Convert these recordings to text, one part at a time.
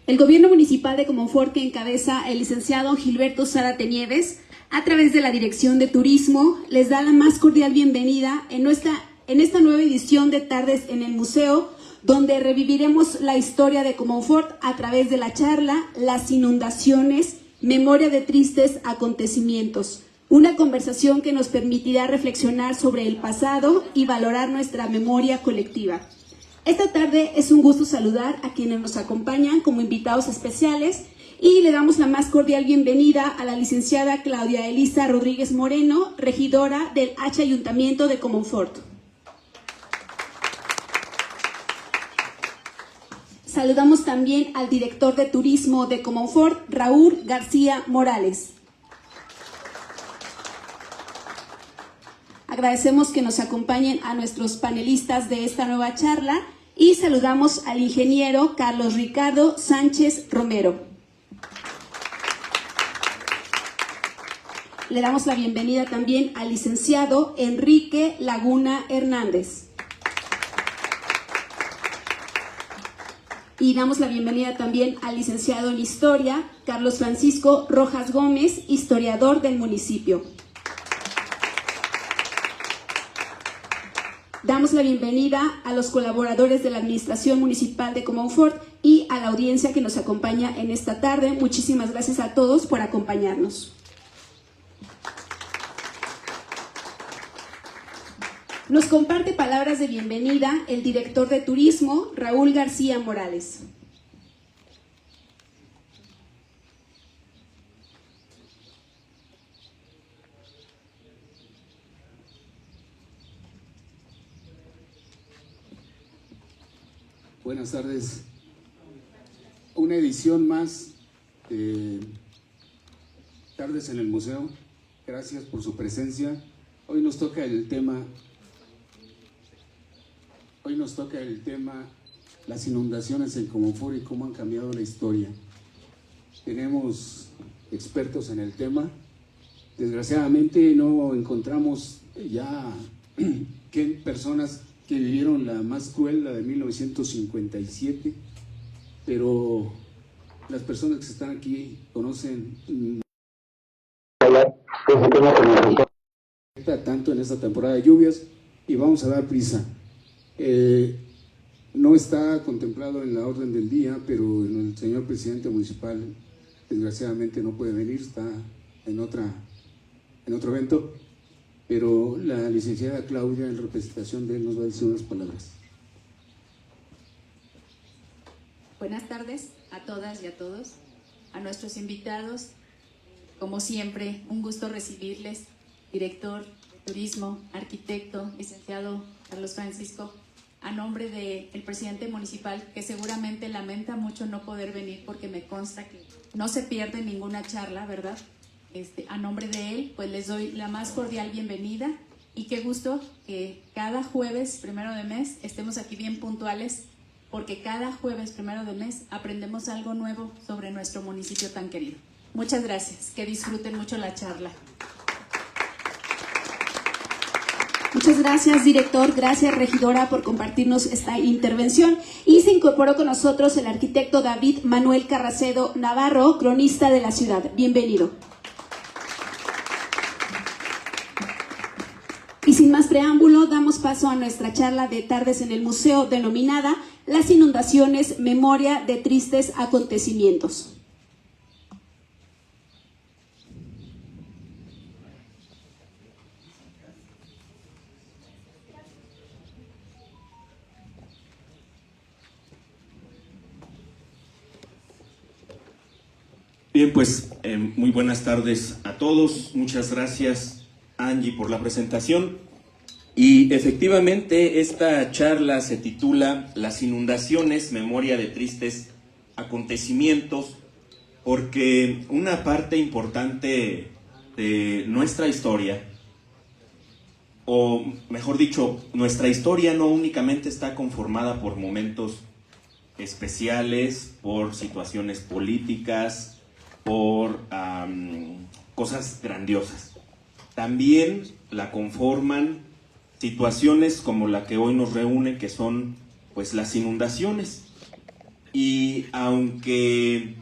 El gobierno municipal de Comonfort, que encabeza el licenciado Gilberto Zárate Nieves, a través de la Dirección de Turismo, les da la más cordial bienvenida en esta nueva edición de Tardes en el Museo, donde reviviremos la historia de Comonfort a través de la charla Las inundaciones, memoria de tristes acontecimientos. Una conversación que nos permitirá reflexionar sobre el pasado y valorar nuestra memoria colectiva. Esta tarde es un gusto saludar a quienes nos acompañan como invitados especiales y le damos la más cordial bienvenida a la licenciada Claudia Elisa Rodríguez Moreno, regidora del H Ayuntamiento de Comonfort. Saludamos también al director de Turismo de Comonfort, Raúl García Morales. Agradecemos que nos acompañen a nuestros panelistas de esta nueva charla y saludamos al ingeniero Carlos Ricardo Sánchez Romero. Le damos la bienvenida también al licenciado Enrique Laguna Hernández. Y damos la bienvenida también al licenciado en Historia, Carlos Francisco Rojas Gómez, historiador del municipio. Damos la bienvenida a los colaboradores de la Administración Municipal de Comonfort y a la audiencia que nos acompaña en esta tarde. Muchísimas gracias a todos por acompañarnos. Nos comparte palabras de bienvenida el director de Turismo, Raúl García Morales. Buenas tardes. Una edición más de Tardes en el Museo. Gracias por su presencia. Hoy nos toca el tema las inundaciones en Comonfort y cómo han cambiado la historia. Tenemos expertos en el tema. Desgraciadamente no encontramos ya personas que vivieron la más cruel, la de 1957, pero las personas que están aquí conocen tanto en esta temporada de lluvias y vamos a dar prisa. No está contemplado en la orden del día, pero el señor presidente municipal desgraciadamente no puede venir, está en otro evento. Pero la licenciada Claudia, en representación de él, nos va a decir unas palabras. Buenas tardes a todas y a todos, a nuestros invitados. Como siempre, un gusto recibirles, director de Turismo, arquitecto, licenciado Carlos Francisco, a nombre del presidente municipal, que seguramente lamenta mucho no poder venir porque me consta que no se pierde ninguna charla, ¿verdad? A nombre de él, pues les doy la más cordial bienvenida y qué gusto que cada jueves 1 de mes estemos aquí bien puntuales, porque cada jueves 1 de mes aprendemos algo nuevo sobre nuestro municipio tan querido. Muchas gracias, que disfruten mucho la charla. Muchas gracias, director. Gracias, regidora, por compartirnos esta intervención. Y se incorporó con nosotros el arquitecto David Manuel Carracedo Navarro, cronista de la ciudad. Bienvenido. Y sin más preámbulo, damos paso a nuestra charla de Tardes en el Museo, denominada Las inundaciones, memoria de tristes acontecimientos. Bien, pues muy buenas tardes a todos. Muchas gracias, Angie, por la presentación. Y efectivamente esta charla se titula Las inundaciones, memoria de tristes acontecimientos, porque una parte importante de nuestra historia, o mejor dicho, nuestra historia no únicamente está conformada por momentos especiales, por situaciones políticas, por cosas grandiosas. También la conforman situaciones como la que hoy nos reúne, que son pues las inundaciones. y aunque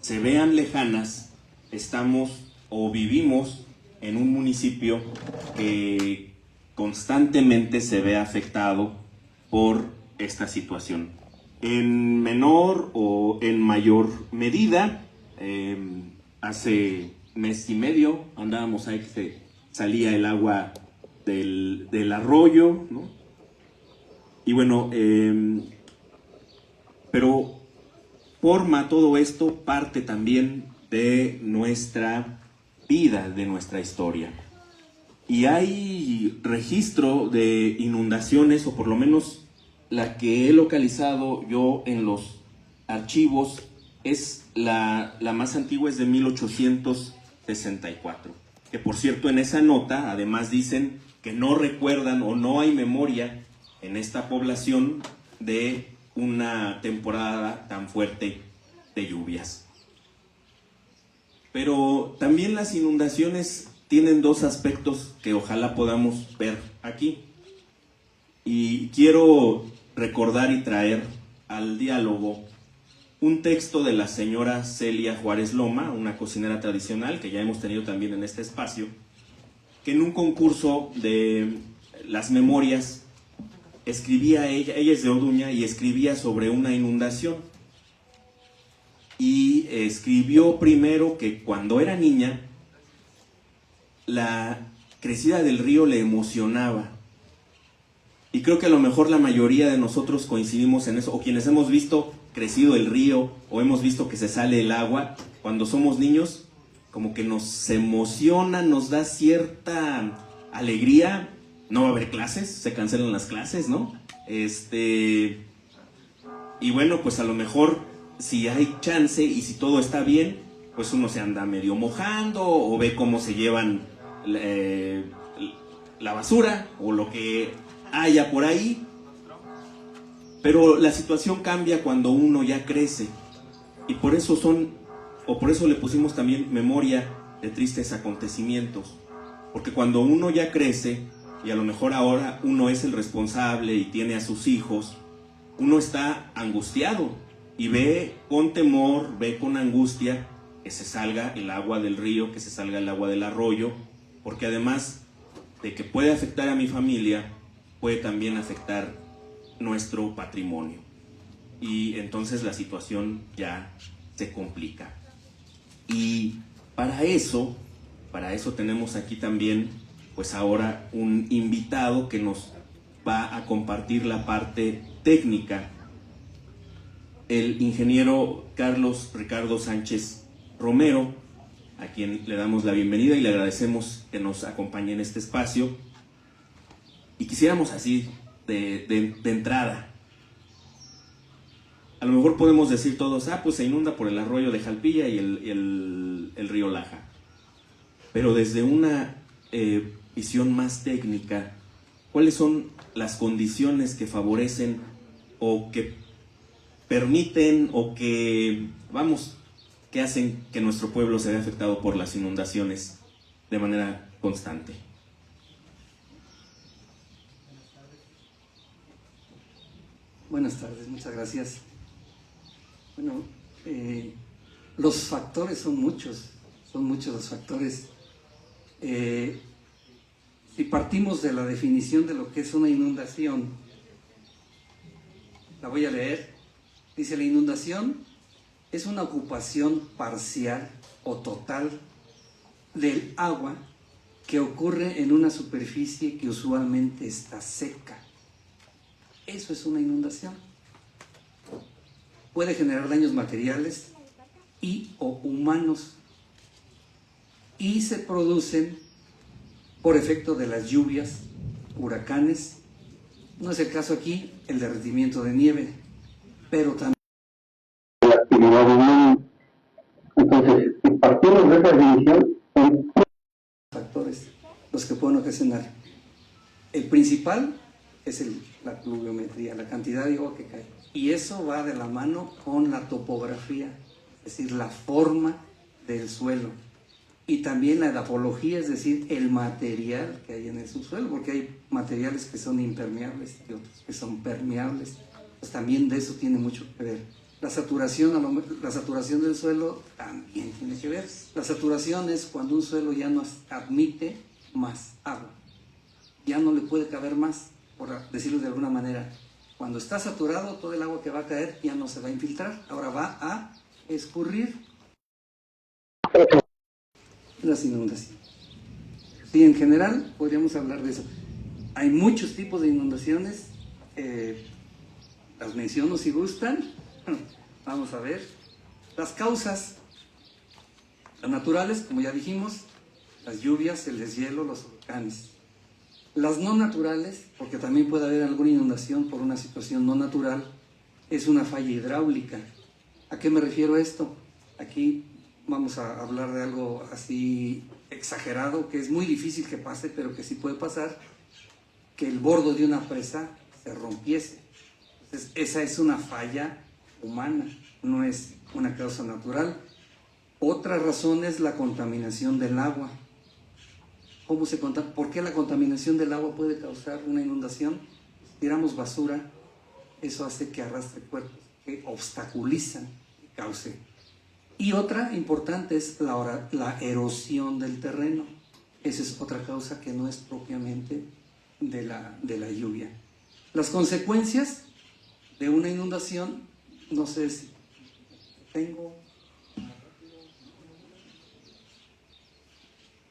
se vean lejanas, estamos o vivimos en un municipio que constantemente se ve afectado por esta situación. En menor o en mayor medida, hace mes y medio andábamos ahí que salía el agua del arroyo, ¿no? Y bueno, pero forma todo esto parte también de nuestra vida, de nuestra historia. Y hay registro de inundaciones, o por lo menos la que he localizado yo en los archivos, es la más antigua, es de 1864. Que por cierto, en esa nota además dicen que no recuerdan o no hay memoria en esta población de una temporada tan fuerte de lluvias. Pero también las inundaciones tienen dos aspectos que ojalá podamos ver aquí. Y quiero recordar y traer al diálogo un texto de la señora Celia Juárez Loma, una cocinera tradicional que ya hemos tenido también en este espacio, que en un concurso de las memorias escribía ella es de Orduña, y escribía sobre una inundación. Y escribió primero que cuando era niña, la crecida del río le emocionaba. Y creo que a lo mejor la mayoría de nosotros coincidimos en eso, o quienes hemos visto crecido el río, o hemos visto que se sale el agua, cuando somos niños, como que nos emociona, nos da cierta alegría. No va a haber clases, se cancelan las clases, ¿no? Y bueno, pues a lo mejor si hay chance y si todo está bien, pues uno se anda medio mojando o ve cómo se llevan la basura o lo que haya por ahí. Pero la situación cambia cuando uno ya crece, y por eso le pusimos también memoria de tristes acontecimientos, porque cuando uno ya crece y a lo mejor ahora uno es el responsable y tiene a sus hijos, uno está angustiado y ve con temor, ve con angustia que se salga el agua del río, que se salga el agua del arroyo, porque además de que puede afectar a mi familia, puede también afectar nuestro patrimonio. Y entonces la situación ya se complica. Y para eso tenemos aquí también, pues ahora, un invitado que nos va a compartir la parte técnica, el ingeniero Carlos Ricardo Sánchez Romero, a quien le damos la bienvenida y le agradecemos que nos acompañe en este espacio. Y quisiéramos así, de entrada, a lo mejor podemos decir todos, pues se inunda por el arroyo de Jalpilla y el río Laja. Pero desde una visión más técnica, ¿cuáles son las condiciones que favorecen o que permiten o que hacen que nuestro pueblo se vea afectado por las inundaciones de manera constante? Buenas tardes, muchas gracias. Bueno, los factores son muchos los factores. Si partimos de la definición de lo que es una inundación, la voy a leer. Dice: la inundación es una ocupación parcial o total del agua que ocurre en una superficie que usualmente está seca. Eso es una inundación. Puede generar daños materiales y o humanos, y se producen por efecto de las lluvias, huracanes. No es el caso aquí el derretimiento de nieve, pero también la actividad humana. Entonces, si partimos de esa definición, son factores los que pueden ocasionar. El principal es la pluviometría, la cantidad de agua que cae. Y eso va de la mano con la topografía, es decir, la forma del suelo. Y también la edapología, es decir, el material que hay en el subsuelo, porque hay materiales que son impermeables y otros que son permeables. pues también de eso tiene mucho que ver. La saturación del suelo también tiene que ver. La saturación es cuando un suelo ya no admite más agua, ya no le puede caber más, por decirlo de alguna manera. Cuando está saturado, todo el agua que va a caer ya no se va a infiltrar, ahora va a escurrir. Las inundaciones. Sí, en general podríamos hablar de eso. Hay muchos tipos de inundaciones, las menciono si gustan. Vamos a ver. Las causas, las naturales, como ya dijimos, las lluvias, el deshielo, los huracanes. Las no naturales, porque también puede haber alguna inundación por una situación no natural, es una falla hidráulica. ¿A qué me refiero a esto? Aquí vamos a hablar de algo así exagerado, que es muy difícil que pase, pero que sí puede pasar, que el bordo de una presa se rompiese. Entonces, esa es una falla humana, no es una causa natural. Otra razón es la contaminación del agua. ¿Por qué la contaminación del agua puede causar una inundación? Si tiramos basura, eso hace que arrastre cuerpos, que obstaculizan y cause. Y otra importante es la erosión del terreno. Esa es otra causa que no es propiamente de la lluvia. Las consecuencias de una inundación, no sé si tengo...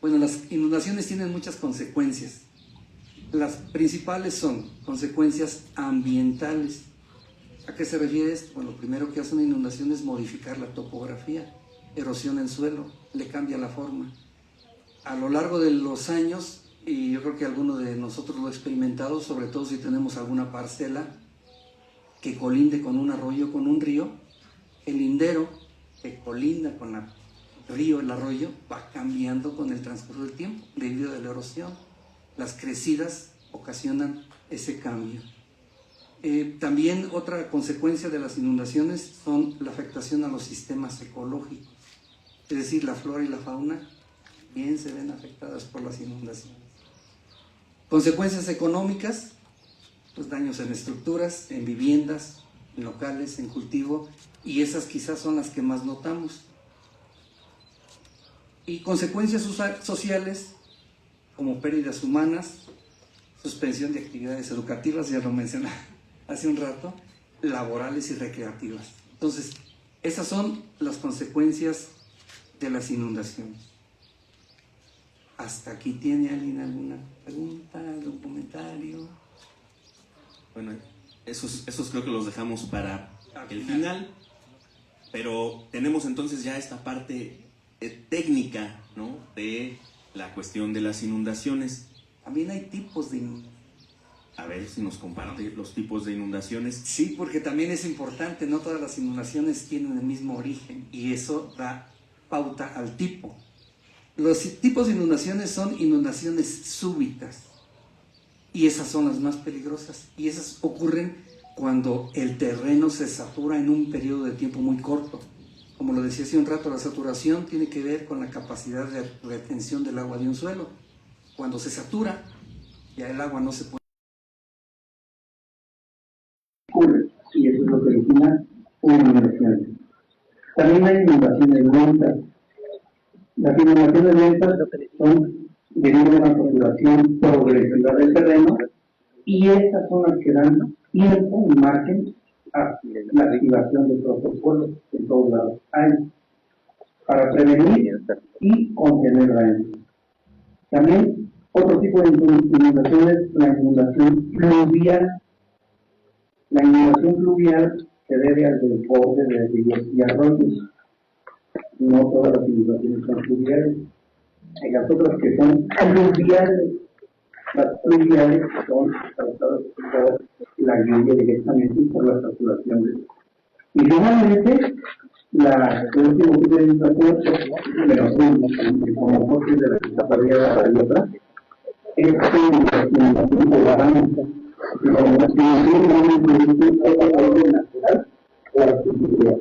Bueno, las inundaciones tienen muchas consecuencias. Las principales son consecuencias ambientales. ¿A qué se refiere esto? Bueno, lo primero que hace una inundación es modificar la topografía, erosiona el suelo, le cambia la forma. A lo largo de los años, y yo creo que alguno de nosotros lo ha experimentado, sobre todo si tenemos alguna parcela que colinde con un arroyo, con un río, el lindero que colinda con el río, el arroyo, va cambiando con el transcurso del tiempo debido a la erosión. Las crecidas ocasionan ese cambio. También otra consecuencia de las inundaciones son la afectación a los sistemas ecológicos, es decir, la flora y la fauna bien se ven afectadas por las inundaciones. Consecuencias económicas, pues daños en estructuras, en viviendas, en locales, en cultivo, y esas quizás son las que más notamos. Y consecuencias sociales, como pérdidas humanas, suspensión de actividades educativas, ya lo mencioné hace un rato, laborales y recreativas. Entonces, esas son las consecuencias de las inundaciones. ¿Hasta aquí tiene alguien alguna pregunta, algún comentario? Bueno, esos creo que los dejamos para el final, pero tenemos entonces ya esta parte técnica, ¿no?, de la cuestión de las inundaciones. También hay tipos de inundaciones. A ver si nos comparte los tipos de inundaciones. Sí, porque también es importante, no todas las inundaciones tienen el mismo origen y eso da pauta al tipo. Los tipos de inundaciones son inundaciones súbitas y esas son las más peligrosas y esas ocurren cuando el terreno se satura en un periodo de tiempo muy corto. Como lo decía hace un rato, la saturación tiene que ver con la capacidad de retención del agua de un suelo. Cuando se satura, ya el agua no se puede... Y eso es lo que origina una inundación. También hay inundaciones lentas. Las inundaciones lentas son debido a una saturación progresiva del terreno y estas son las que dan tiempo y margen a la activación de protocolos en todos lados hay para prevenir y contener daños. También otro tipo de inundación es la inundación fluvial. La inundación fluvial se debe al desborde de ríos y arroyos. No todas las inundaciones son fluviales. Hay las otras que son aluviales. Las fluviales son causadas por la lluvia directamente y por la saturación del agua. Y finalmente, el último tipo de inundación, como parte de la capacidad de la otra, es la inundación de barranca. La inundación es natural o artificial.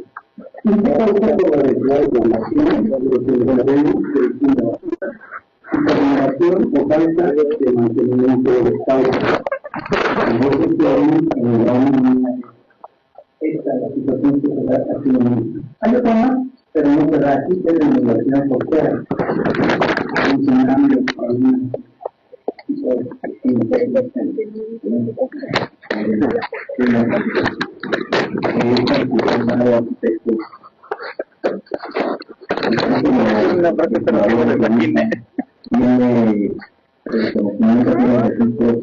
Y se causa por la densidad de la nación, los ingredientes de la contaminación o falta de mantenimiento del estado. Entonces, en el esta situación que se da aquí en México. Hay otra más, pero no se da aquí, que es de migración portuaria. Funcionando algunos tipos una parte de la tiene reconocimiento de los registros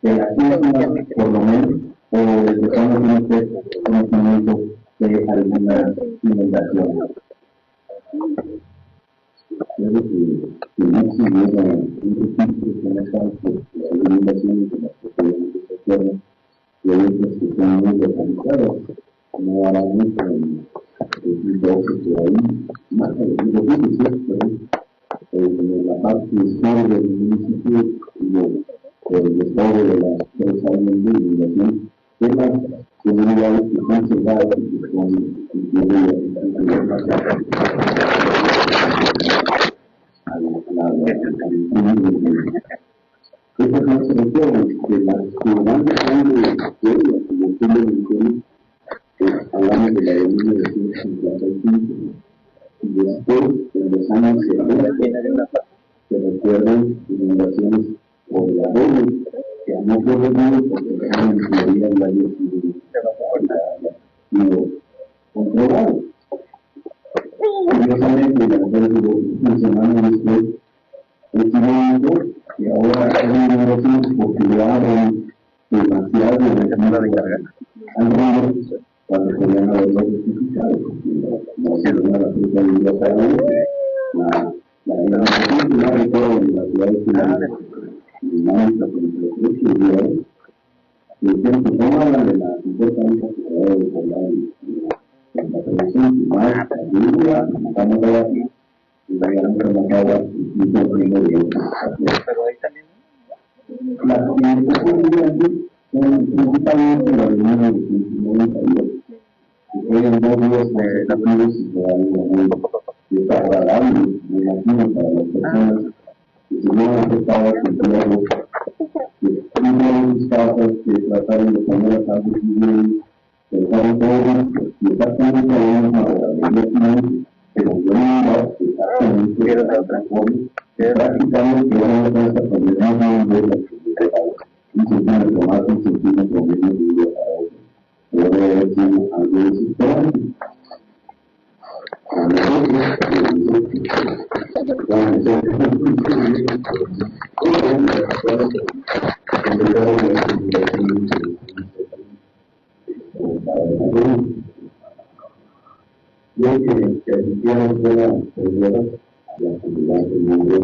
de las mismas, por lo menos, o de conocimiento de alguna inundación. Creo que no se llega a un registro con estas inundaciones de las que podemos recuerdo de otras que son muy localizadas, como ahora mismo en 2012 por ahí, más de 2017 por ahí, en la parte sur del municipio y el estado de las tres áreas de inundación de las comunidades que están cerradas y que son esta clase de juegos que las comunidades de pueblos, como tú lo mencionas, hablamos de la de 1955, y después, en los años 70, se recuerdan inundaciones por la doble, que no fue reunido porque en teoría la había sido controlado. Curiosamente, la mujer estuvo funcionando después, y ahora hay inundaciones porque lo abren demasiado de la cámara de carga al río cuando podían haberlo justificado. No se lo da la fruta de Dios a la inundación que recuerdo en la ciudad de Finales, y Mancha, con los precios de hoy, y el tiempo no hablan de la supuestamente ciudad de Poblado en la televisión, y más, la lluvia, la matamos de aquí, y la gran rematada, y el primo de ellos. Pero ahí también. Las que son principalmente la reunión de 1998. Fueron 2 días consecutivos y fue algo muy desagradable, me imagino, para las personas que se vieron afectadas por todo, que tuvieron sus casas, que trataron de poner a casa bien, pensaron todo, y exactamente habíamos ahora, pero yo no exactamente era de otra forma, prácticamente que era una cosa con el mismo de la que un centímetro más, un centímetro menos de un día para otro. Puede haber sido algo desesperante. Yo que asistieron fuera primero a la comunidad del mundo,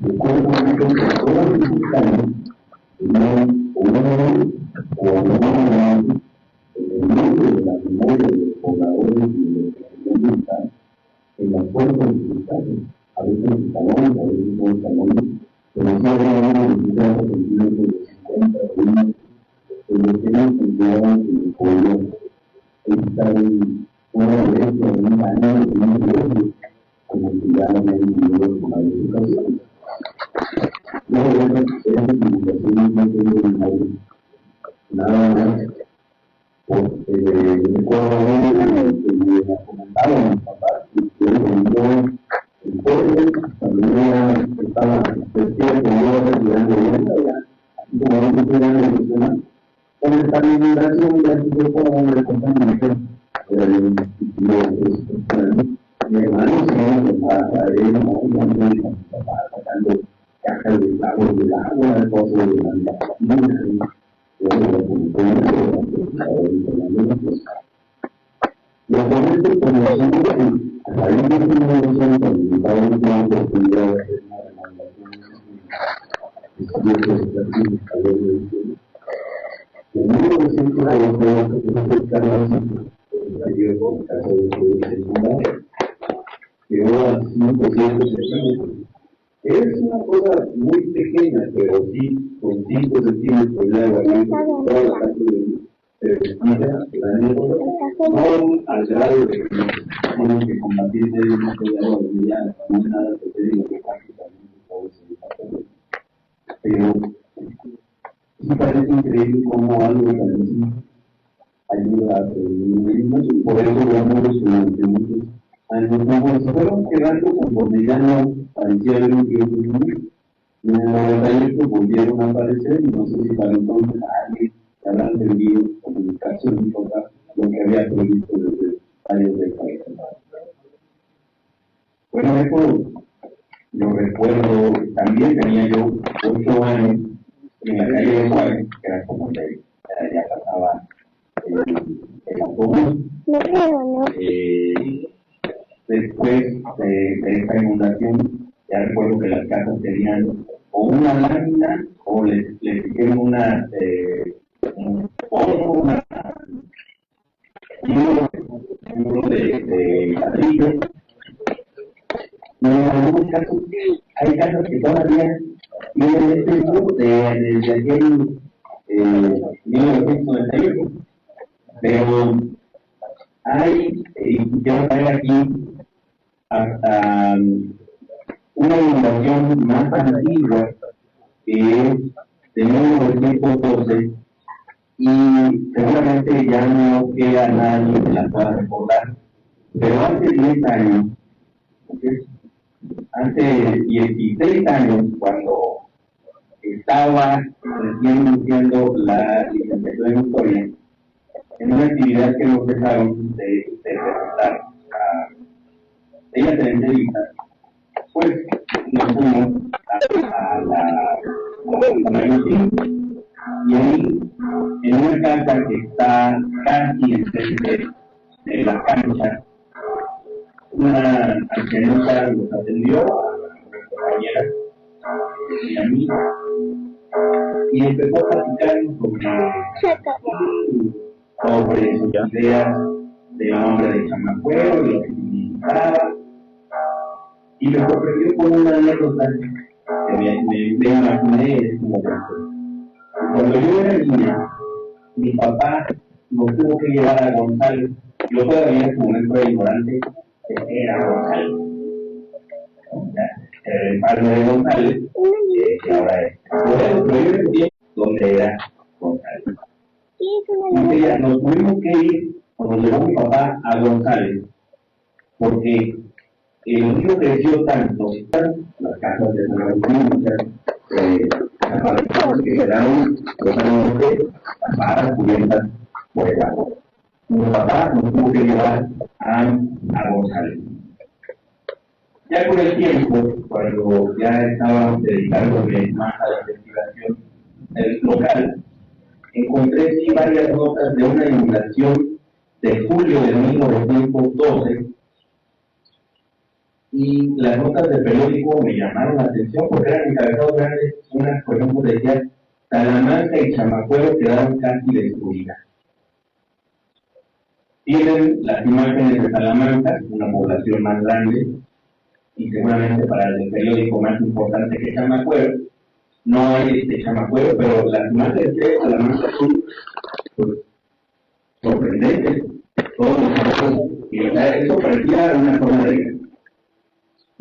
recuerdo que todas las mexicanas tenían o el nombre de la memoria de los pobladores y de los que están en las puertas militares, a veces en salones, a veces en salones, pero no había una visita en de 50 años, los que nos enviaban en el pueblo, estar en una iglesia, en un año, en un iglesia, como si ya no me han vivido con la educación. Luego de esas comunicaciones no tengo nada más. Porque recuerdo que me comentaban mis papás que yo el pueblo también estaba vestida como yo estudiando bien, así como no estudiando medicina, con esta migración ya estudió como un reconocimiento mi hermano se iba a él, no sacando cajas de agua del agua, cosas de la medicina. Los momentos como a la misma generación participaron en la oportunidad de hacer una recomendación en 1992 cayó con caso de producción llegó a 500. Es una cosa muy pequeña, pero sí, con 5 centímetros de agua, toda la parte de vida, no al grado de que tenemos que combatir el uso de agua de ya, no es nada que te digo que prácticamente todo se desarrolla. Pero sí parece increíble cómo algo tan ayuda a sobrevivir, y por eso vemos durante muchos años como se fueron quedando conforme ya no parecía haber un tiempo. En el 98 volvieron a aparecer y no sé si para entonces a alguien le habrán servido comunicarse en un lugar lo que había previsto desde años de país. Bueno, eso lo recuerdo, también tenía yo 8 años en la calle de Juárez, que era como de, ya pasaba el autobús. Después de esta inundación, ya recuerdo que las casas tenían o una lámina o le hicieron un muro de ladrillo. Y en algunos casos hay casas que todavía tienen este muro desde aquel 1998. Pero hay, quiero traer aquí hasta una inundación más antigua que es de 1912 y seguramente ya no queda nadie que la pueda recordar, pero hace 10 años, hace 16 años, cuando estaba recién iniciando la licenciatura en Historia, en una actividad que nos dejaron de presentar de la entrevista, pues nos fuimos a la y ahí, en una casa que está casi enfrente de la cancha, una ancianita nos atendió, a nuestra compañera y a mí, y empezó a platicarnos sobre sus ideas de hombre de Chamacuero y lo que significaba. Y me sorprendió con una anécdota que me imaginé en como persona. Cuando yo era niña, mi papá nos tuvo que llevar a González. Yo todavía en su momento era ignorante, era González. El padre de González, que ahora es. Pero yo entendía dónde era González. Y nos tuvimos que ir, cuando llegó mi papá a González, porque el río creció tanto, las casas de San Agustín, que quedaron totalmente tapadas, cubiertas por el agua. Mi papá nos tuvo que llevar a González. Ya con el tiempo, cuando ya estábamos dedicándome más a la investigación local, encontré sí varias notas de una inundación de julio de 1912. Y las notas del periódico me llamaron la atención porque eran encabezados grandes. Unas, por ejemplo, decían: Salamanca y Chamacuero quedaron casi destruidas. Tienen las imágenes de Salamanca, una población más grande, y seguramente para el periódico más importante que Chamacuero. No hay Chamacuero, pero las imágenes de Salamanca son pues, sorprendentes. Todos los casos, y eso parecía una forma de vida.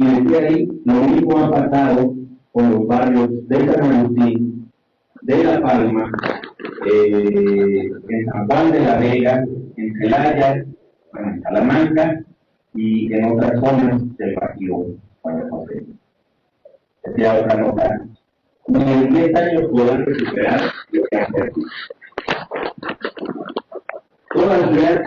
Y decía ahí, lo mismo ha pasado con los barrios de San Agustín, de La Palma, en San Juan de la Vega, en Celaya, en Salamanca y en otras zonas del partido. Decía otra nota, ni en 10 años podrán recuperar lo que han perdido. Todavía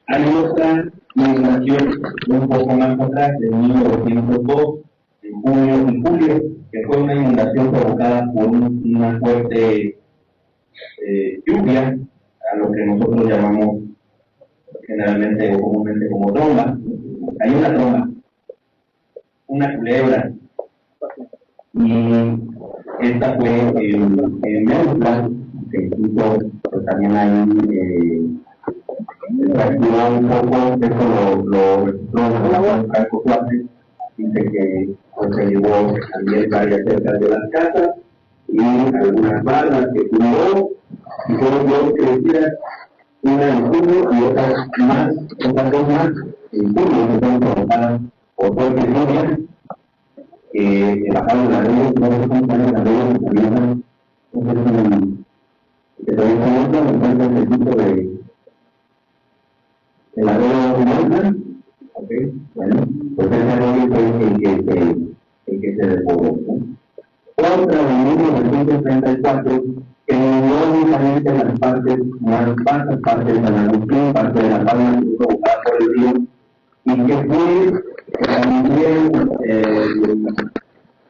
hay otra inundación un poco más atrás, en 1902, en junio y julio, que fue una inundación provocada por una fuerte lluvia, a lo que nosotros llamamos generalmente o comúnmente como tromba. Hay una tromba, una culebra, y esta fue en México, que incluso pues, también hay reactivó un poco, eso lo registró Franco Suárez, dice que pues, se llevó también varias cerca de las casas y algunas barras que tumbó, y fueron dos que decían, una en junio y otras dos más en julio, que fueron provocadas por fuertes lluvias que bajaron la red, no sé cómo están las redes, que proyecto encuentra el tipo de la de ok, bueno, pues ese arroyo fue el que se desbordó, ¿no? Otra de 1934 que no únicamente las partes más bajas, parte de San Agustín, parte de la Palma provocada por el río, y que fue también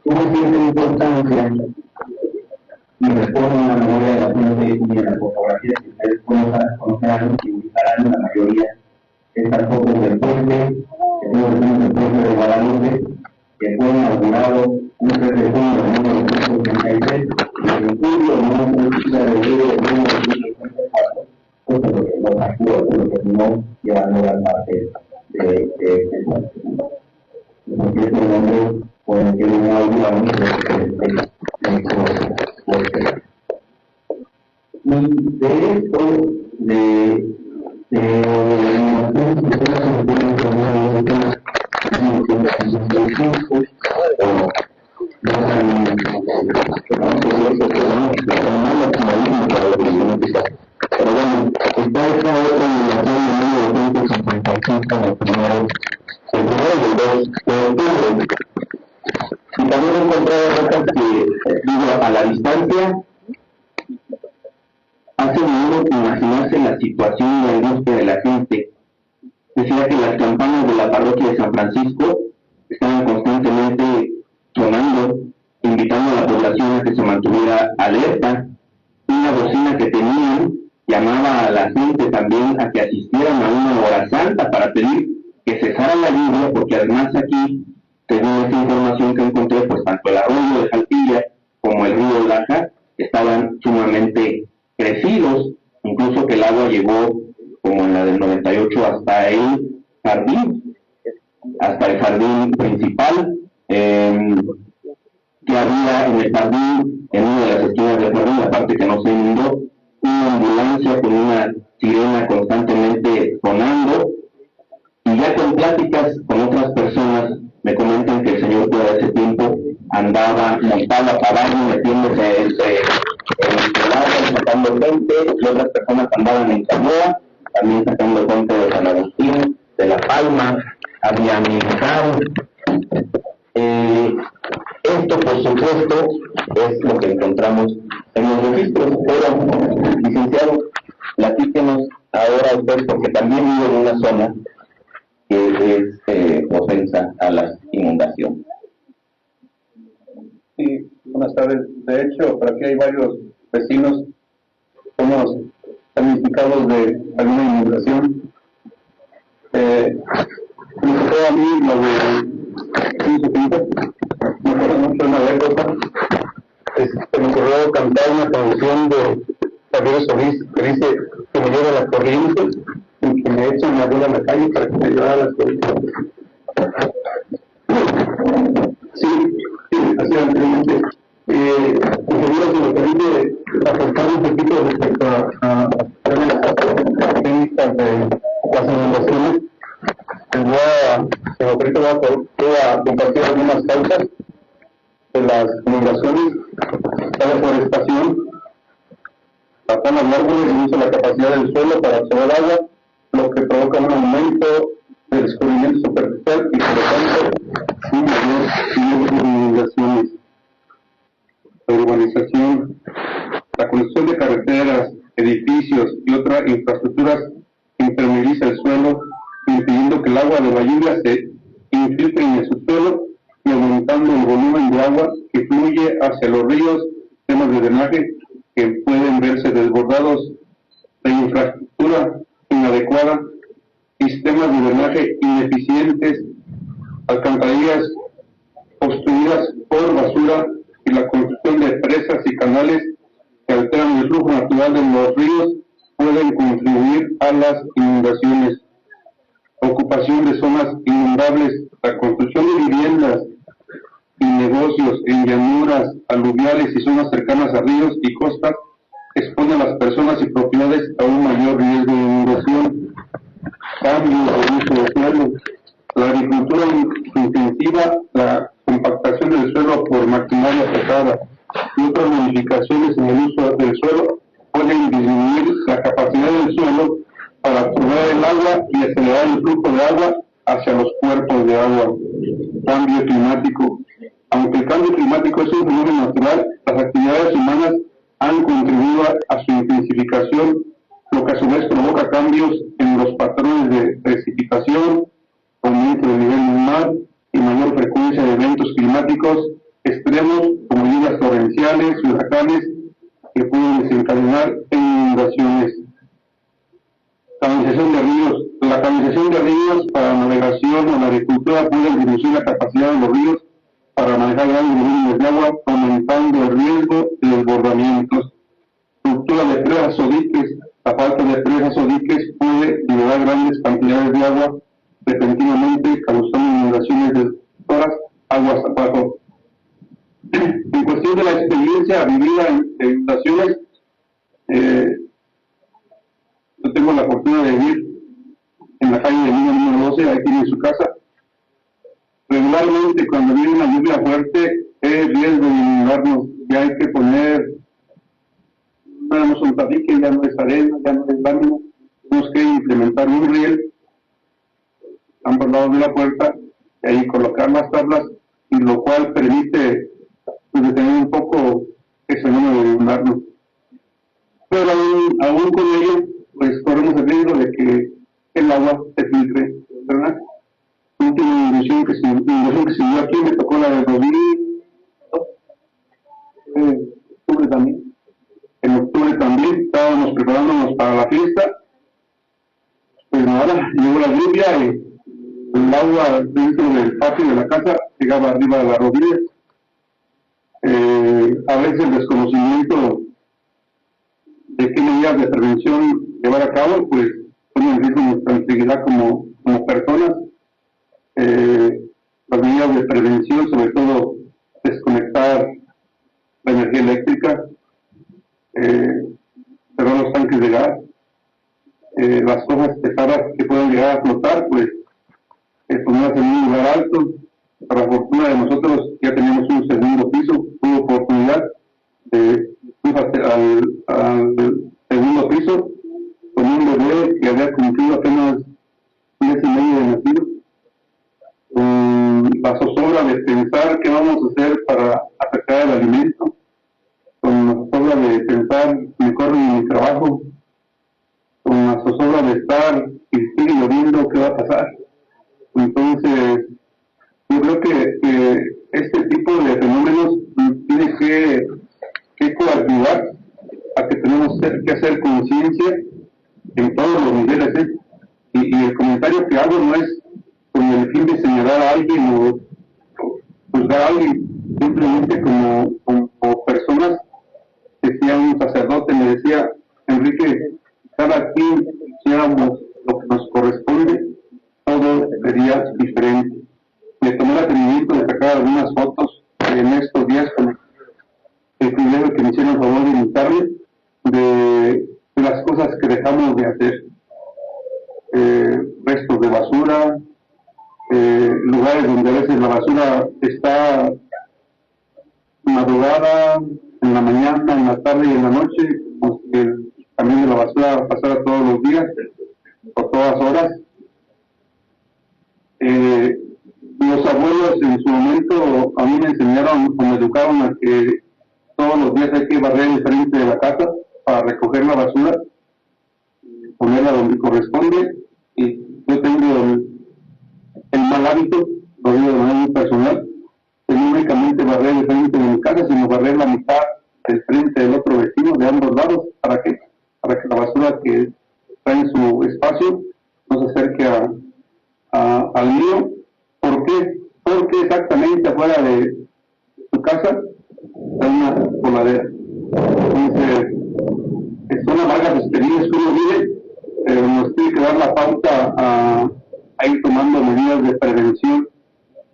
tuvo cierta importancia y responde a la memoria de la gente y en la fotografía que ustedes conocerán y ubicarán la mayoría estas fotos del puente, que son el puente de Guadalupe, que fue inaugurado un 3 de junio de 1983 y en julio de 1984, pues lo que nos ayudó, lo que no llevando la parte de este puente. Porque este nombre puede ser un audio a un y de esto, pero bueno, está esta otra migración de 1955 el primero del 2 de octubre. Y también he encontrado notas que, digo, a la distancia, hace uno imaginarse la situación de angustia de la gente. Decía que las campanas de la parroquia de San Francisco estaban constantemente sonando, invitando a la población a que se mantuviera alerta. Una bocina que tenían llamaba a la gente también a que asistieran a una hora santa para pedir que cesara la lluvia, porque además aquí, según esta información que encontré, pues tanto el arroyo de Salpilla como el río Laja estaban sumamente crecidos, incluso que el agua llegó, como en la del 98, hasta el jardín principal, que había en el jardín, en una de las esquinas del jardín, la parte que no se inundó, una ambulancia con una sirena constantemente sonando, y ya con pláticas con otras personas me comentan que el señor todo ese tiempo andaba montado a caballo, metiéndose en el agua, sacando gente, y otras personas andaban en canoa, también sacando gente de San Agustín, de La Palma, había militares. Esto, por supuesto, es lo que encontramos en los registros, pero, licenciado, platíquenos ahora usted, porque también vive en una zona que es propensa a las inundaciones. Sí, buenas tardes. De hecho, por aquí hay varios vecinos, somos damnificados de alguna inundación. Me tocó a mí lo de me acuerdo mucho de una anécdota. Me ocurrió cantar una canción de Javier Solís que dice que me lleva la corriente y que me echan la bola a la calle para que me llevara la corriente. Sí, así anteriormente. Ingeniero, si me permite aportar un poquito respecto a las técnicas de las inundaciones, voy a compartir algunas causas de las inundaciones, la deforestación, la tala de árboles y uso de la capacidad del suelo para absorber agua, lo que provoca un aumento del descubrimiento superficial y por lo tanto inundaciones. La urbanización, la construcción de carreteras, edificios y otras infraestructuras impermeabiliza el suelo, impidiendo que el agua de la lluvia se infiltre en el subsuelo y aumentando el volumen de agua que fluye hacia los ríos, sistemas de drenaje que pueden verse desbordados, la infraestructura inadecuada, sistemas de drenaje ineficientes, alcantarillas obstruidas por basura y la construcción de presas y canales que alteran el flujo natural de los ríos pueden contribuir a las inundaciones. Ocupación de zonas inundables, la construcción de viviendas y negocios en llanuras, aluviales y zonas cercanas a ríos y costas expone a las personas y propiedades a un mayor riesgo de inundación. Cambios de uso de suelo, la agricultura intensiva, la compactación del suelo por maquinaria pesada y otras modificaciones en el uso del suelo pueden mejorar el flujo de agua hacia los cuerpos de agua. Cambio climático. Aunque el cambio climático es un fenómeno natural, las actividades humanas han contribuido a su intensificación, lo que a su vez provoca cambios en los patrones de precipitación, aumento del nivel del mar y mayor frecuencia de eventos climáticos extremos como lluvias torrenciales y huracanes que pueden desencadenar en inundaciones. Canalización de ríos. La canalización de ríos para navegación o la agricultura puede reducir la capacidad de los ríos para manejar grandes volúmenes de agua, aumentando el riesgo de desbordamientos. Estructura de presas o diques. La falta de presas o diques puede liberar grandes cantidades de agua repentinamente, causando inundaciones destructoras aguas abajo. En cuestión de la experiencia vivida en inundaciones, yo tengo la fortuna de vivir en la calle de Lima número 12, aquí en su casa. Regularmente cuando viene una lluvia fuerte es riesgo de inundarnos, ya hay que poner, no es un tabique, ya no es arena, ya no es lámina, tenemos que implementar un riel a ambos lados de la puerta y ahí colocar las tablas, y lo cual permite detener un poco ese fenómeno de inundarnos. Pero aún con ello, pues corremos el riesgo de que el agua se filtre, ¿verdad? La última inundación que se dio aquí me tocó la de 2002, octubre también. En octubre también estábamos preparándonos para la fiesta, pero ahora llegó la lluvia y el agua dentro del patio de la casa llegaba arriba de las rodillas. A veces el desconocimiento de qué medidas de prevención llevar a cabo, pues pone en riesgo nuestra integridad como personas. Las medidas de prevención, sobre todo desconectar la energía eléctrica, cerrar los tanques de gas, las cosas pesadas que pueden llegar a flotar, pues ponerlas en un lugar alto. Para fortuna de nosotros ya tenemos un segundo piso, tuve oportunidad de ir al segundo piso con un bebé que había cumplido apenas un mes y medio de nacido. La zozobra de pensar qué vamos a hacer para acercar el alimento, con la zozobra de pensar me corro en mi trabajo, con la zozobra de estar y sigue lloviendo, qué va a pasar. Entonces, yo creo que este tipo de fenómenos tiene que coadyuvar a que tenemos que hacer conciencia en todos los niveles. Y el comentario que hago no es con el fin de señalar a alguien o juzgar a alguien, simplemente como personas. Decía un sacerdote, me decía, Enrique, cada quien hiciéramos lo que nos corresponde, todo sería diferente. Me tomé el atrevimiento de sacar algunas fotos en estos días con el privilegio que me hicieron el favor de invitarme de las cosas que dejamos de hacer. Restos de basura, lugares donde a veces la basura está madrugada, en la mañana, en la tarde y en la noche, como si el camión de la basura pasara todos los días o todas horas. Los abuelos en su momento a mí me enseñaron o me educaron a que todos los días hay que barrer el frente de la casa para recoger la basura, ponerla donde corresponde. Y yo tengo el mal hábito, lo digo de manera muy personal, de no únicamente barrer el frente de mi casa, sino barrer la mitad del frente del otro vecino de ambos lados. ¿Para qué? Para que la basura que está en su espacio no se acerque al mío. ¿Por qué? Porque exactamente afuera de su casa hay una coladera. Entonces, son amargas experiencias que uno vive, pero nos tiene que dar la pauta a ir tomando medidas de prevención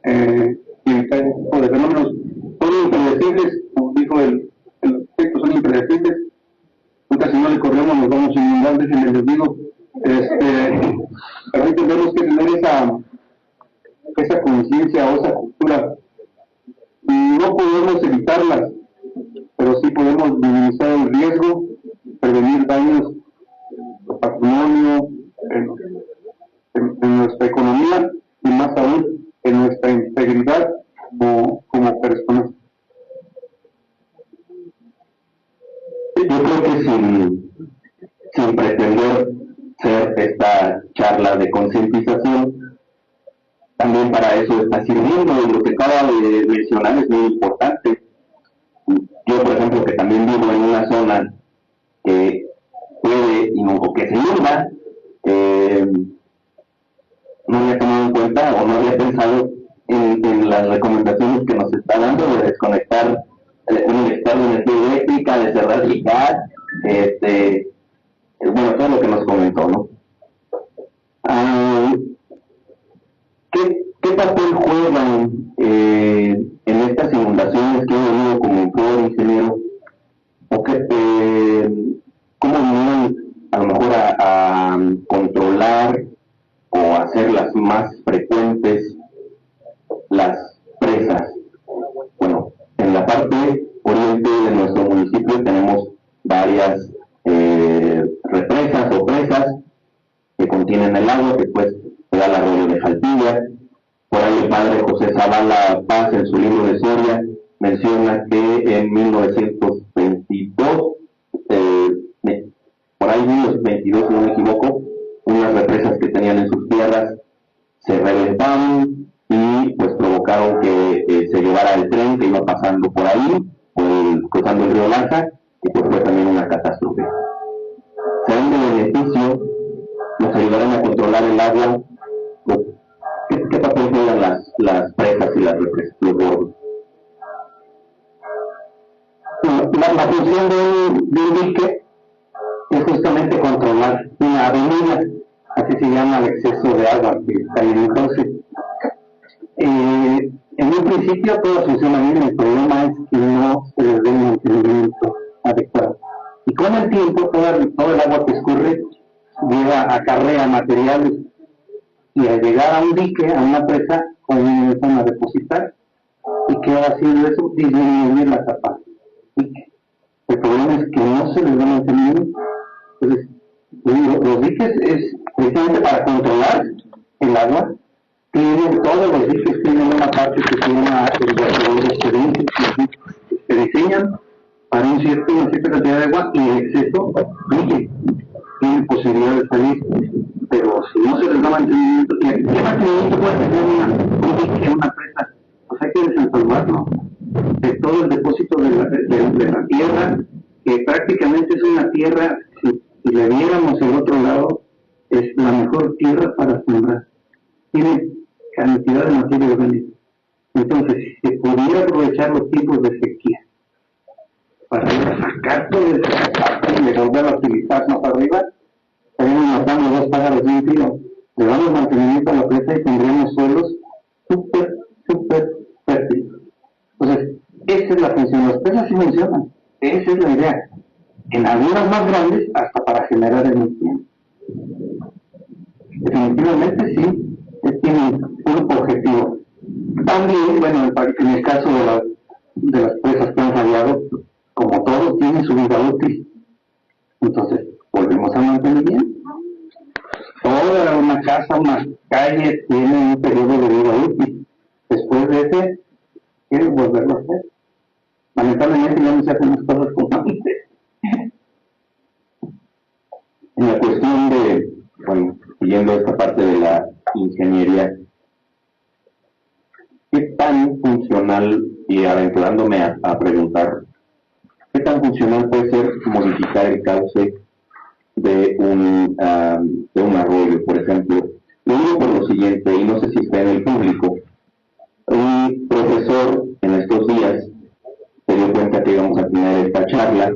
y evitar este tipo de fenómenos. Son impredecibles, como dijo el arquitecto, son impredecibles. Nunca si no le corremos nos vamos a inundar, déjenme les digo. Pero ahí tenemos que tener esa conciencia o esa cultura. No podemos evitarlas, pero sí podemos minimizar el riesgo, prevenir daños en patrimonio, en campaña de concientización, también para eso está sirviendo, y lo que acaba de mencionar es muy importante. Yo, por ejemplo, que también vivo en una zona que puede, o que se inunda, no había tomado en cuenta o no había pensado en las recomendaciones que nos está dando de desconectar un inyector de energía eléctrica, de cerrar el gas, bueno, todo lo que nos comentó, ¿no? ¿Qué papel juegan en estas inundaciones que ha venido como fue ingeniero? ¿O cómo vienen a lo mejor a controlar o hacerlas más frecuentes las presas? Bueno, en la parte oriente de nuestro municipio tenemos varias represas o presas que contienen el agua, que pues se da el arroyo de Jaltilla. Por ahí el padre José Zavala Paz, en su libro de Soria, menciona que en 1922, por ahí 1922, si no me equivoco, unas represas que tenían en sus tierras se reventaron y pues provocaron que se llevara el tren que iba pasando por ahí, cruzando el río Laja, y pues fue también una catástrofe. ¿Serán de beneficio? ¿Nos ayudarán a controlar el agua? ¿Qué papel juegan las presas y las represas, los bordos? La función de un dique es justamente controlar una avenida, así se llama el exceso de agua que está ahí en el cauce. En un principio todo funciona bien, el problema es que no se les dé un mantenimiento adecuado. Y con el tiempo todo el agua que escurre acarrea materiales, y al llegar a un dique, a una presa, comienzan a depositar, y ¿qué va haciendo eso? Disminuir la capa. El problema es que no se les da mantenimiento. Entonces, los diques es precisamente para controlar el agua. Todos los diques tienen una parte que se llama el vertedero excedente, que se diseñan para una cierta cantidad de agua, y el exceso tiene posibilidad de salir. Pero si no se les da mantenimiento, ¿qué mantenimiento puede tener un dique, una presa? Pues hay que desempolvarlo de todo el depósito de la tierra, que prácticamente es una tierra, si le viéramos el otro lado, es la mejor tierra para sembrar. Tiene cantidad de materia orgánica. Entonces, si se pudiera aprovechar los tiempos de sequía para sacar todo ese parte y volver a utilizar más arriba, estaríamos matando dos pájaros de un tiro. Le damos mantenimiento a la presa y tendríamos suelos súper fértiles. Entonces, esa es la función. Las presas sí funcionan. Esa es la idea. En algunas más grandes, hasta para generar energía. Definitivamente sí, tiene un objetivo. También, bueno, en el caso de las presas que han fallado, como todo, tiene su vida útil. Entonces, volvemos al mantenimiento. Toda una casa, una calle tiene un periodo de vida útil. Después de ese, quieren volverlo a hacer. Lamentablemente ya no se hacen las cosas como antes. En la cuestión de, bueno, siguiendo esta parte de la ingeniería, ¿qué tan funcional, y aventurándome a preguntar, qué tan funcional puede ser modificar el cauce de un arroyo, por ejemplo? Lo digo por lo siguiente, y no sé si está en el público. Un profesor en estos días se dio cuenta que íbamos a tener esta charla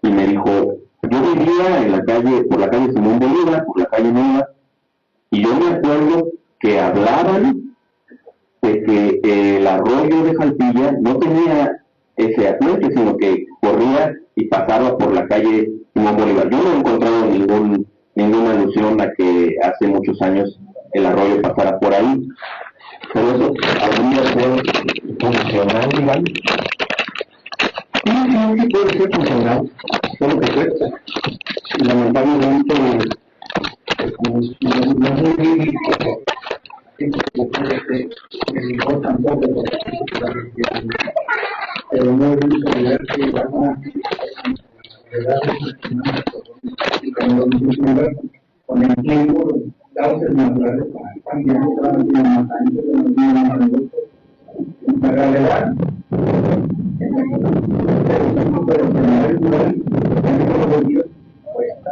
y me dijo, yo vivía en la calle, por la calle Simón Bolívar, por la calle Nueva, y yo me acuerdo que hablaban de que el arroyo de Jaltilla no tenía ese afluente, sino que corría y pasaba por la calle Simón Bolívar. Yo no he encontrado ninguna alusión a que hace muchos años el arroyo pasara por ahí. Pero eso habría ser funcional, digamos. Sí, puede ser funcional, solo que cuesta. Y lamentablemente, no es muy bíblico. No tampoco, pero no es muy familiar que con el tiempo procesamientos naturales van cambiando, solamente en más años, en la gravedad. Pero el lugar, cuesta,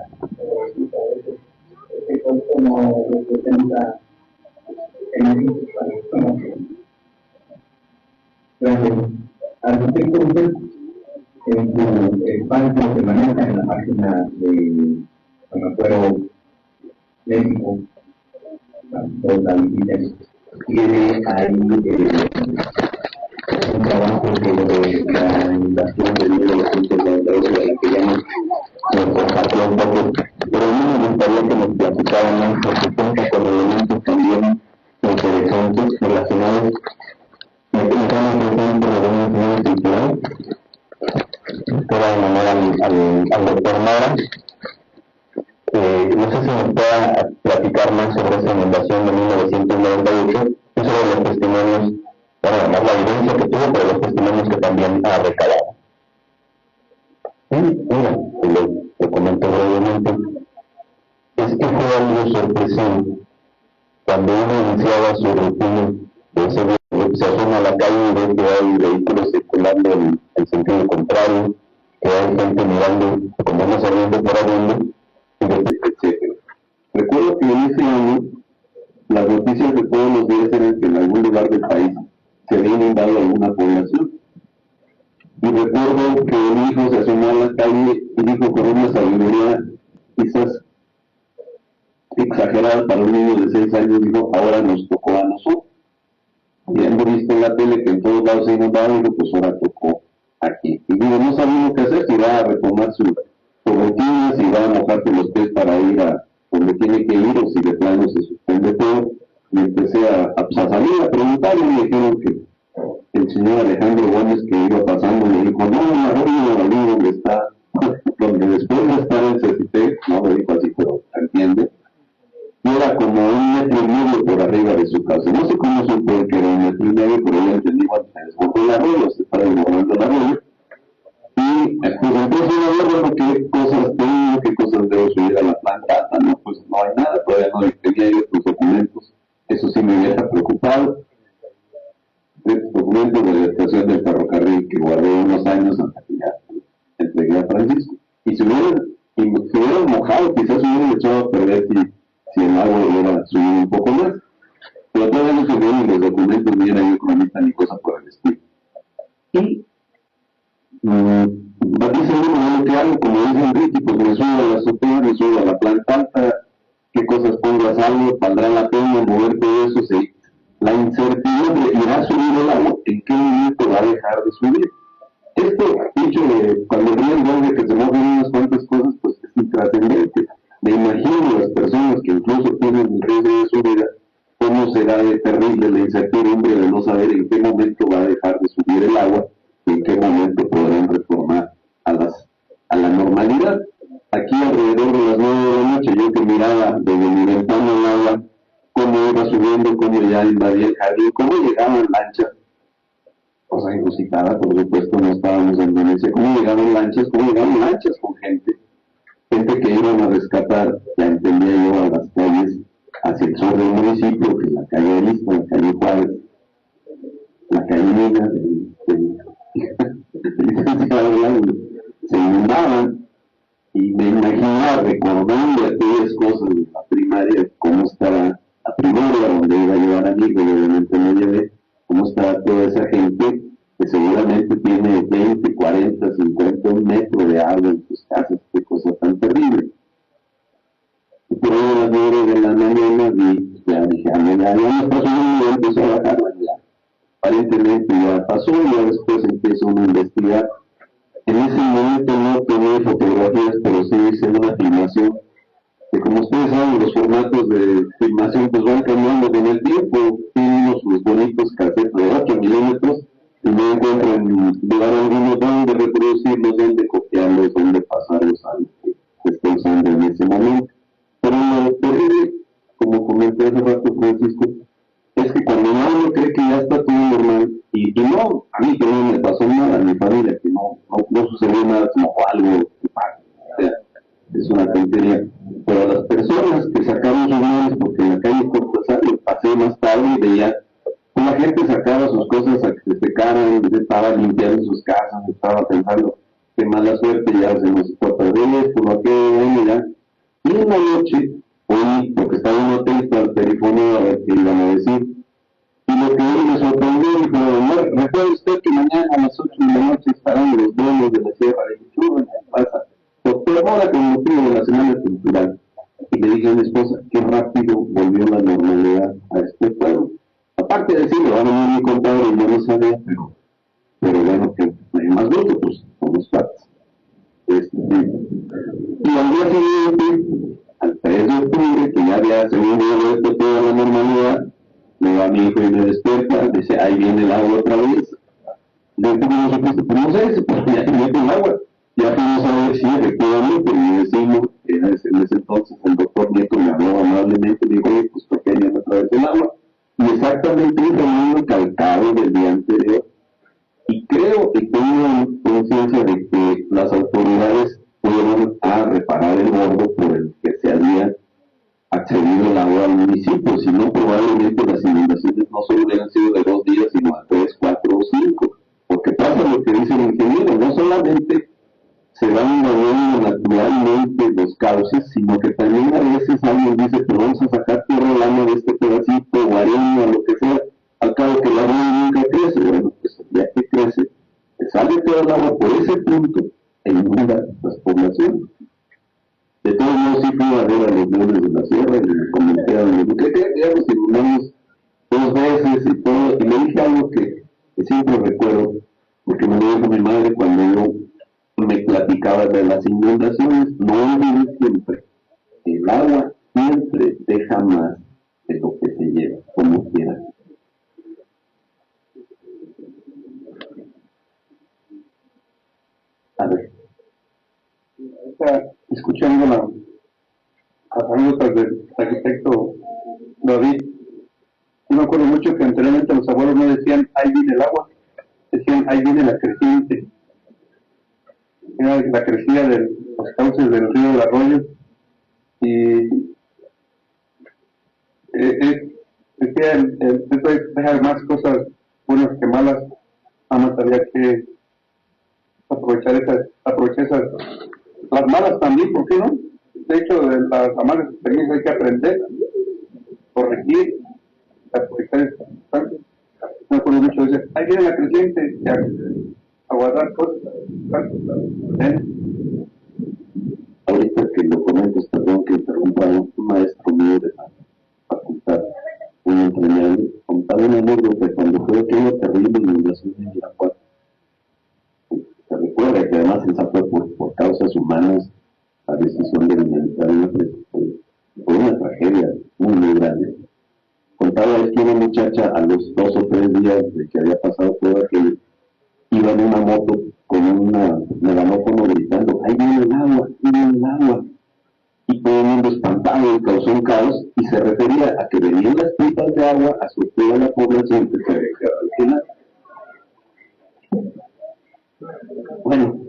este costo no representa beneficios para el conocimiento. Gracias. Al respecto, usted, en su espacio que maneja en la página de Acuerdo México, por la visita, tiene ahí un trabajo sobre la inundación de 1998, de la que ya nos compartió un poco, pero a mí me gustaría que nos platicaran más, porque cuenta con elementos también interesantes relacionados. Me preguntaba por ejemplo de una señora circular, toda en honor al doctor Mara. No sé si nos pueda platicar más sobre esa inundación de 1998 y sobre los testimonios, bueno, además la evidencia que tuvo, pero los testimonios que también ha recabado. Mira, lo comento brevemente, es que fue algo sorpresivo cuando uno iniciaba su rutina de seguridad. Se asoma a la calle y ve que hay vehículos circulando en el sentido contrario, que hay gente mirando como no saliendo por arriba, etc. Recuerdo que en ese año las noticias de todos los días eran que en algún lugar del país se había inundado alguna población. Y recuerdo que un hijo se asomó a la calle y dijo con una sabiduría quizás exagerada para un niño de 6 años, dijo, ahora nos tocó a nosotros. Habiendo visto en la tele que en todos lados se inundaba, dijo, pues ahora tocó aquí. Y digo, no sabía qué hacer, si va a retomar su rutina, si va a mojarse los pies para ir a donde tiene que ir, o si de plano se suspende todo. Y empecé a salir a preguntar, y me dijeron que el señor Alejandro Gómez, que iba pasando, me dijo, no, arriba, donde está, donde después de estar en CCT, no lo dijo así, pero entiende, y era como 1,5 metros por arriba de su casa. No sé cómo supo que era 1,5 metros, pero ya entendí cuando se desbordó el arroyo, se estaba desbordando el arroyo. Y pues entonces yo bueno, qué cosas tengo, qué cosas debo subir a la planta, no, pues no hay nada, todavía no tenía yo tus documentos, eso sí me deja preocupado. Estos documentos de la estación del ferrocarril que guardé unos años hasta que ya entregué a Francisco. Y si hubieran mojado, quizás hubieran echado a perder si el agua hubiera subido un poco más. Pero todavía no se ven los documentos, ni era yo economista ni cosa por el estilo. Y dice uno que hago, como dice Enrique, pues me subo a la azotea, me subo a la planta alta, qué cosas pongo a salvo, valdrá la pena mover todo eso, sí. La incertidumbre, ¿irá a subir el agua? ¿En qué momento va a dejar de subir? Esto, dicho de cuando ríen de que se mojan unas cuantas cosas, pues es intrascendente. Me imagino las personas que incluso tienen el riesgo de su vida, cómo será de terrible la incertidumbre de no saber en qué momento va a dejar de subir el agua y en qué momento podrán retornar a la normalidad. Aquí alrededor de las 9 de la noche, yo que miraba desde mi ventana el agua, cómo iba subiendo, cómo ya invadía el jardín, cómo llegaban lanchas, cosa inusitada, por supuesto, no estábamos en Venecia, cómo llegaban lanchas con gente que iban a rescatar, ya entendía yo, a las calles hacia el sur del municipio, que es la calle Arisco, la calle Juárez, la calle Mina, se inundaban, y me imaginaba recordando aquellas cosas de la primaria, cómo estaba la primaria, donde iba a llevar amigos, y obviamente no llevé, cómo estaba toda esa gente que seguramente tiene 20, 40, 50 metros de agua en sus casas, qué cosa tan terrible. Y por ahí a las 9 de la mañana ya dije, ya no pasó un día, empezó a bajarla, ya. Aparentemente ya pasó, y ya después empezó a investigar. En ese momento no tomé fotografías, pero sí hice una filmación, que como ustedes saben, los formatos de filmación pues van cambiando con el tiempo. Tienen unos bonitos cassettes de 8 milímetros, y no encuentro en lugar alguno dónde reproducirlos, dónde copiarlos, dónde pasarlos a lo que se esté usando en ese momento. Pero lo terrible, como comenté hace rato, Francisco, es que cuando uno cree que ya está todo normal, y no, a mí que no me pasó nada, a mi familia, que no sucedió nada, como algo que pasa, o sea, es una tontería. Pero a las personas que sacamos sus manos, porque en la calle gente sacaba sus cosas a que se secaran, estaba limpiando sus casas, estaba pensando qué mala suerte, ya se nos fue a perder esto, no aquello, ya. Y una noche, oí, porque estaba en un hotel, al teléfono a ver qué iban a decir. Y lo que me sorprendió, dijo, ¿recuerda usted que mañana a las 8 de la noche estarán los dueños de la sierra de Chulo? ¿Qué pasa? Doctor, ahora con motivo de la Semana Cultural. Y le dije a mi esposa, qué rápido volvió la normalidad a este pueblo. Aparte de decirlo, ahora no me contado y yo no sabía, pero bueno, que no hay más gusto, pues somos partes. Y al día siguiente, al 3 de octubre, que ya había según vuelto toda la normalidad, me va mi hijo y me despierta, dice, ahí viene el agua otra vez. Le digo, ¿cómo no supiste? Pues no sé, pues ya se mete el agua. Ya fuimos a ver si efectivamente, mi vecino, en ese entonces el doctor Nieto me habló amablemente, me dijo, oye, pues ¿por qué viene otra vez el agua? Y exactamente el mismo calcado del día anterior. Y creo que tengo conciencia de que las autoridades fueron a reparar el bordo por el que se había accedido el agua al municipio, si no probablemente las inundaciones no solo hubieran sido de 2 días, sino a 3, 4 o 5, porque pasa lo que dice el ingeniero, no solamente se van moviendo naturalmente los cauces, sino que también a veces alguien dice, pero vamos a sacar tierra al año de este pedacito, o arena, lo que sea, al cabo que el agua nunca crece. Bueno, pues el día que crece, que sale todo el agua por ese punto, e inunda las poblaciones. De todos modos, sí fui a ver a los leones de la sierra y me comenté a los que digamos que inundamos 2 veces y todo, y le dije algo que siempre recuerdo, porque me lo dijo mi madre cuando yo me platicaba de las inundaciones, no olviden siempre, el agua siempre deja más de lo que se lleva, como quiera. A ver, escuchando las anécdotas del arquitecto David, yo me acuerdo mucho que anteriormente los abuelos no decían ahí viene el agua, decían ahí viene la creciente. Era la crecida de los cauces del río del arroyo y decía después de dejar más cosas buenas que malas, nada más había que aprovechar esas, las malas también, ¿por qué no? De hecho, de las malas experiencias hay que aprender, corregir, aprovechar esas circunstancias. Me acuerdo mucho de eso, ahí viene la creciente, ya, a guardar cosas, ahorita que lo comentas, perdón que interrumpa, un maestro mío de la facultad, un entrenador, contaba una anécdota cuando fue aquella terrible inundación en Irapuato. Se recuerda que además esa fue por causas humanas, la decisión del militar fue una tragedia muy grande. Contaba él que una muchacha a los 2 o 3 días de que había pasado todo aquello, iba en una moto con un megáfono gritando, ahí viene el agua, ahí viene el agua. Y todo el mundo espantado y causó un caos, y se refería a que venían las pipas de agua a surtir a la población que se había quedado al final. Bueno,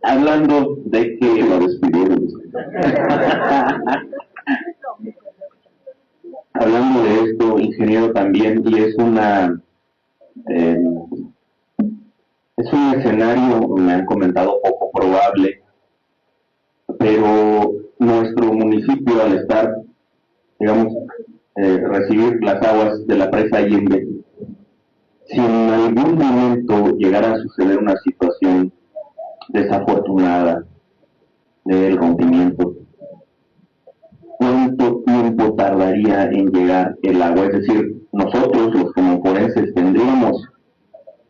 hablando de que lo despidieron. Hablando de esto, ingeniero, también, y es un escenario, me han comentado, poco probable, pero nuestro municipio, al estar, digamos, recibir las aguas de la presa Allende, si en algún momento llegara a suceder una situación desafortunada del rompimiento, ¿cuánto tiempo tardaría en llegar el agua? Es decir, nosotros, los comonforenses, tendríamos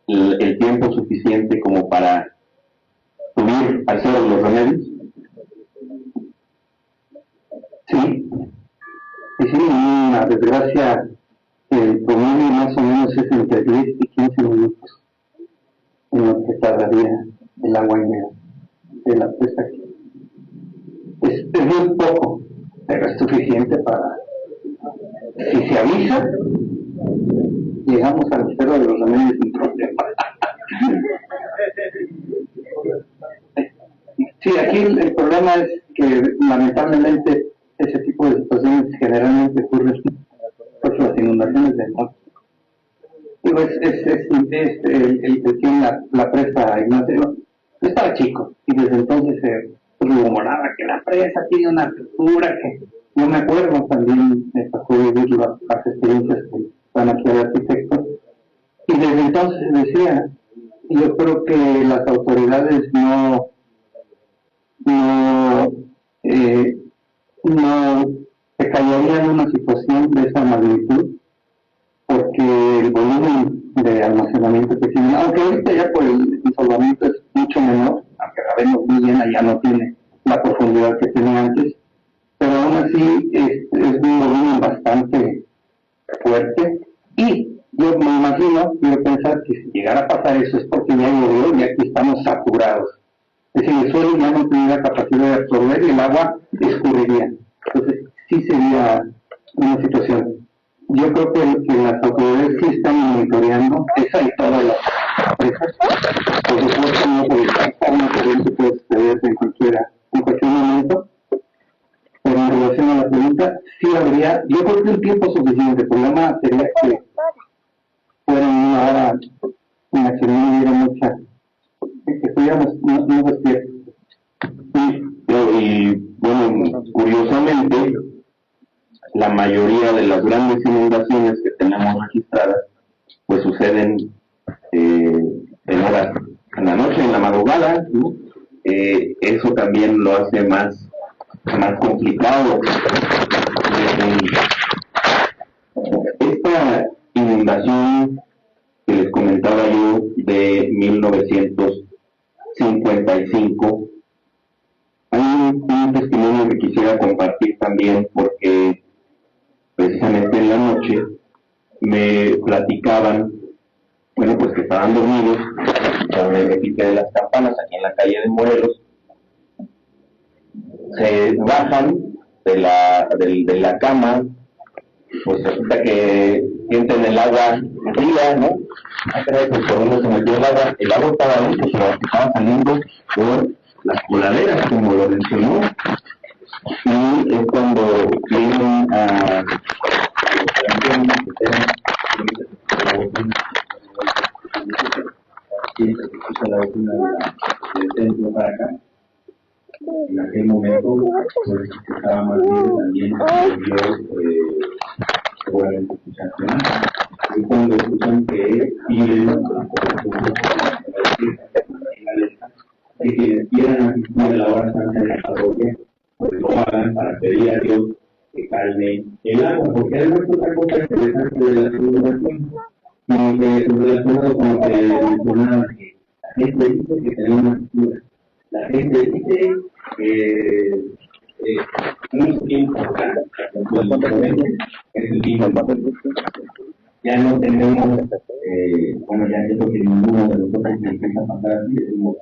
el tiempo suficiente como para subir al cielo de los remedios. Sí, una desgracia, el promedio más o menos es entre 10 y 15 minutos en lo que tardaría el agua de la presa. Es muy poco, pero es suficiente para, si se avisa, llegamos al cerro de los remedios sin problema. Sí, aquí el problema es que lamentablemente ese tipo de situaciones generalmente ocurren por las inundaciones del mar. Digo, el que la presa Ignacio, yo estaba chico y desde entonces se rumoraba que la presa tiene una apertura, que yo me acuerdo también, me tocó vivir las experiencias que van aquí de arquitectos, y desde entonces se decía, yo creo que las autoridades no se callarían en una situación de esa magnitud, porque el volumen de almacenamiento que tienen, aunque ahorita ya por el ensolvamiento es mucho menor, aunque la vemos muy llena, ya no tiene la profundidad que tenía antes, pero aún así es un volumen bastante fuerte. Y yo me imagino, quiero pensar que si llegara a pasar eso es porque ya llovió y aquí estamos saturados. Es decir, el suelo ya no tendría capacidad de absorber y el agua escurriría. Entonces, sí sería una situación. Yo creo que las autoridades sí están monitoreando esa y todas las empresas. Por supuesto, no puede estar una corriente puede suceder en cualquier momento. Pero en relación a la pregunta, sí habría, yo creo que un tiempo suficiente. El problema sería que fuera una hora en la que no hubiera mucha, que estuviéramos no despiertos. Y bueno, curiosamente, la mayoría de las grandes inundaciones que tenemos registradas, pues suceden en horas, en la noche, en la madrugada, ¿no? Eso también lo hace más complicado. Esta inundación que les comentaba yo de 1955, hay un testimonio que quisiera compartir también porque precisamente en la noche me platicaban, bueno, pues que estaban dormidos sobre el repique de las campanas aquí en la calle de Morelos. Se bajan de la cama, pues resulta que sienten el agua fría, ¿no? Pues por donde se metió el agua estaba ahí, pues estaba saliendo por las coladeras, como lo mencionó, y es cuando vienen a la vecina del centro para acá. En aquel momento, pues estaba más bien también seguramente escuchaste más. Y cuando escuchan que piden que quienes quieran asistir a la hora santa de la parroquia, pues lo hagan para pedir a Dios que calme el agua, porque hay otra cosa interesante de la celebración, y relacionado con lo que mencionaba, que la gente dice que tenemos una cultura. La gente dice que mucho tiempo acá, ya no tenemos, bueno, ya es lo que ninguno de nosotros empieza a pasar así, decimos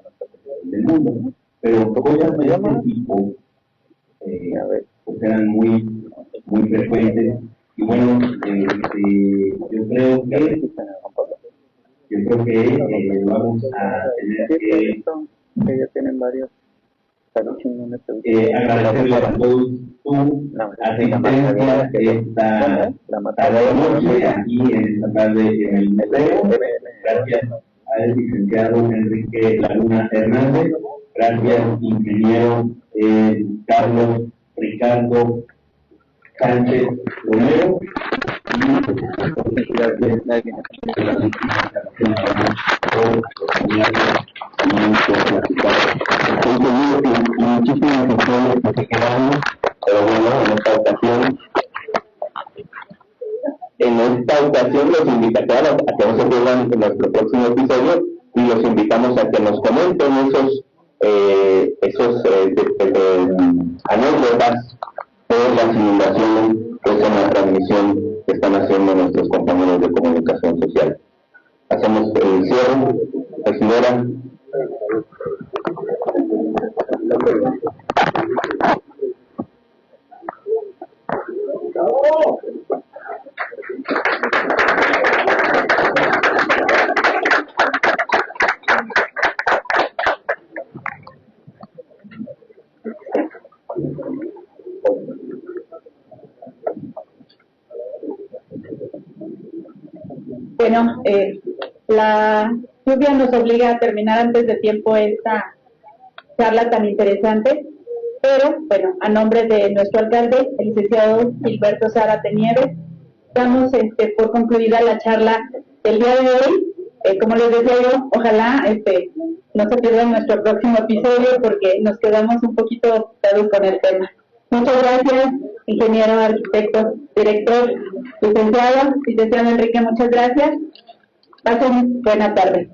del mundo, ¿no? Pero cosas de este tipo pues eran muy frecuentes, y bueno, yo creo que vamos a tener que ya tienen varios agradecerles a todos tu asistencia esta tarde aquí en esta tarde en el museo. Gracias al licenciado Enrique Laguna Hernández, gracias ingeniero Carlos Ricardo Sánchez Romero, y gracias muchísimas opciones que se quedaron, pero bueno, en esta ocasión los invitamos a que no se pierdan en nuestro próximo episodio, y los invitamos a que nos comenten esos anécdotas de las inundaciones, pues en la transmisión que están haciendo nuestros compañeros de comunicación social. Hacemos el cierre, señora. Bueno, la lluvia nos obliga a terminar antes de tiempo esta charla tan interesante, pero bueno, a nombre de nuestro alcalde, el licenciado Gilberto Zárate Nieves, damos por concluida la charla del día de hoy. Como les decía yo, ojalá no se pierdan nuestro próximo episodio porque nos quedamos un poquito dados con el tema. Muchas gracias, ingeniero, arquitecto, director, licenciado Enrique, muchas gracias. Pasen buena tarde.